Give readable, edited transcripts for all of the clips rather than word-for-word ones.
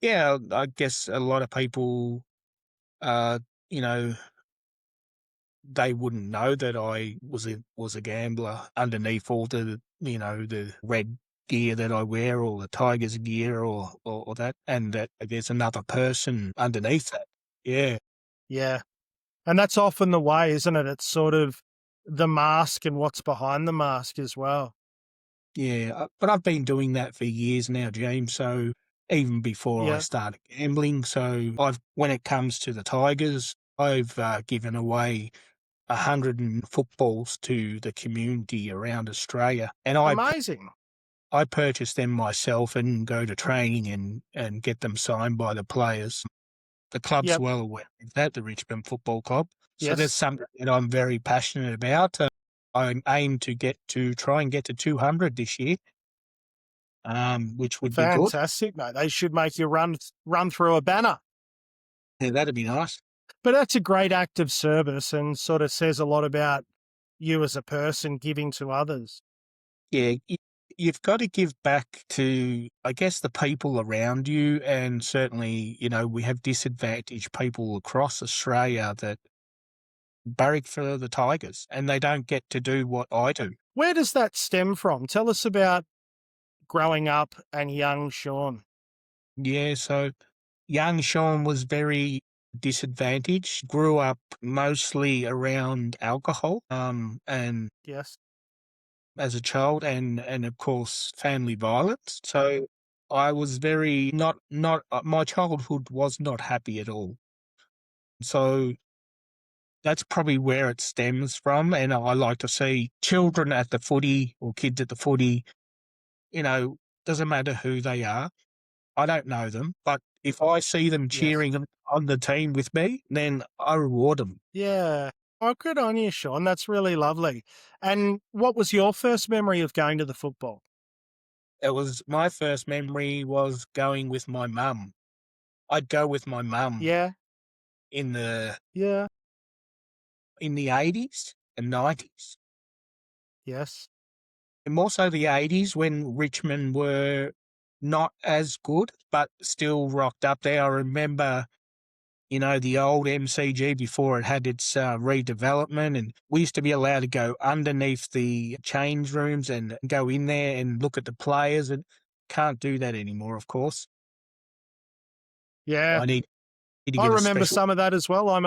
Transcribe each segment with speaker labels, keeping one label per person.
Speaker 1: Yeah, I guess a lot of people, uh, you know, they wouldn't know that I was a gambler underneath all the red gear that I wear, or the Tigers gear, or that, and that there's another person underneath that. Yeah,
Speaker 2: Yeah. And that's often the way, isn't it? It's sort of the mask and what's behind the mask as well.
Speaker 1: yeah. But I've been doing that for years now, James. So even before I
Speaker 2: Yeah.
Speaker 1: started gambling, so when it comes to the Tigers, I've given away 100 footballs to the community around Australia, and
Speaker 2: Amazing.
Speaker 1: I purchase them myself and go to training and get them signed by the players. The club's
Speaker 2: Yep.
Speaker 1: well aware of that, the Richmond Football Club. So that's
Speaker 2: Yes.
Speaker 1: something that I'm very passionate about. I aim to try and get to 200 this year, which would be good.
Speaker 2: Fantastic, mate. They should make you run through a banner.
Speaker 1: Yeah, that'd be nice.
Speaker 2: But that's a great act of service and sort of says a lot about you as a person giving to others.
Speaker 1: Yeah, you've got to give back to, I guess, the people around you, and certainly, we have disadvantaged people across Australia that barrack for the Tigers, and they don't get to do what I do.
Speaker 2: Where does that stem from? Tell us about growing up and young Shaun.
Speaker 1: Yeah, so young Sean was very disadvantaged, grew up mostly around alcohol, and
Speaker 2: Yes.
Speaker 1: as a child, and of course family violence. So I was very not my childhood was not happy at all. So that's probably where it stems from, and I like to see children at the footy or kids at the footy, doesn't matter who they are. I don't know them, but if I see them
Speaker 2: Yes.
Speaker 1: cheering on the team with me, then I reward them.
Speaker 2: Yeah. Oh, good on you, Shaun. That's really lovely. And what was your first memory of going to the football?
Speaker 1: It was my first memory was going with my mum. I'd go with my mum
Speaker 2: Yeah.
Speaker 1: in the
Speaker 2: Yeah.
Speaker 1: in the 80s and 90s,
Speaker 2: Yes.
Speaker 1: and more so the 80s when Richmond were not as good, but still rocked up there. I remember, the old MCG before it had its redevelopment, and we used to be allowed to go underneath the change rooms and go in there and look at the players, and can't do that anymore, of course.
Speaker 2: Yeah.
Speaker 1: I need to
Speaker 2: I
Speaker 1: get a
Speaker 2: remember
Speaker 1: special.
Speaker 2: some of that as well. I'm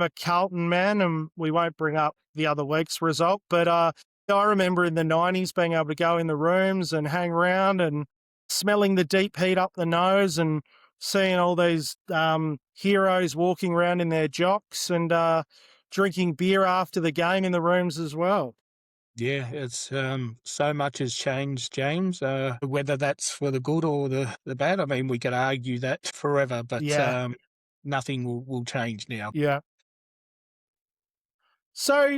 Speaker 2: a Carlton man, and we won't bring up the other week's result, but I remember in the 90s being able to go in the rooms and hang around and smelling the deep heat up the nose and seeing all these heroes walking around in their jocks and drinking beer after the game in the rooms as well.
Speaker 1: Yeah, it's so much has changed, James. Whether that's for the good or the bad, I mean, we could argue that forever, but
Speaker 2: Yeah,
Speaker 1: nothing will change now.
Speaker 2: yeah. So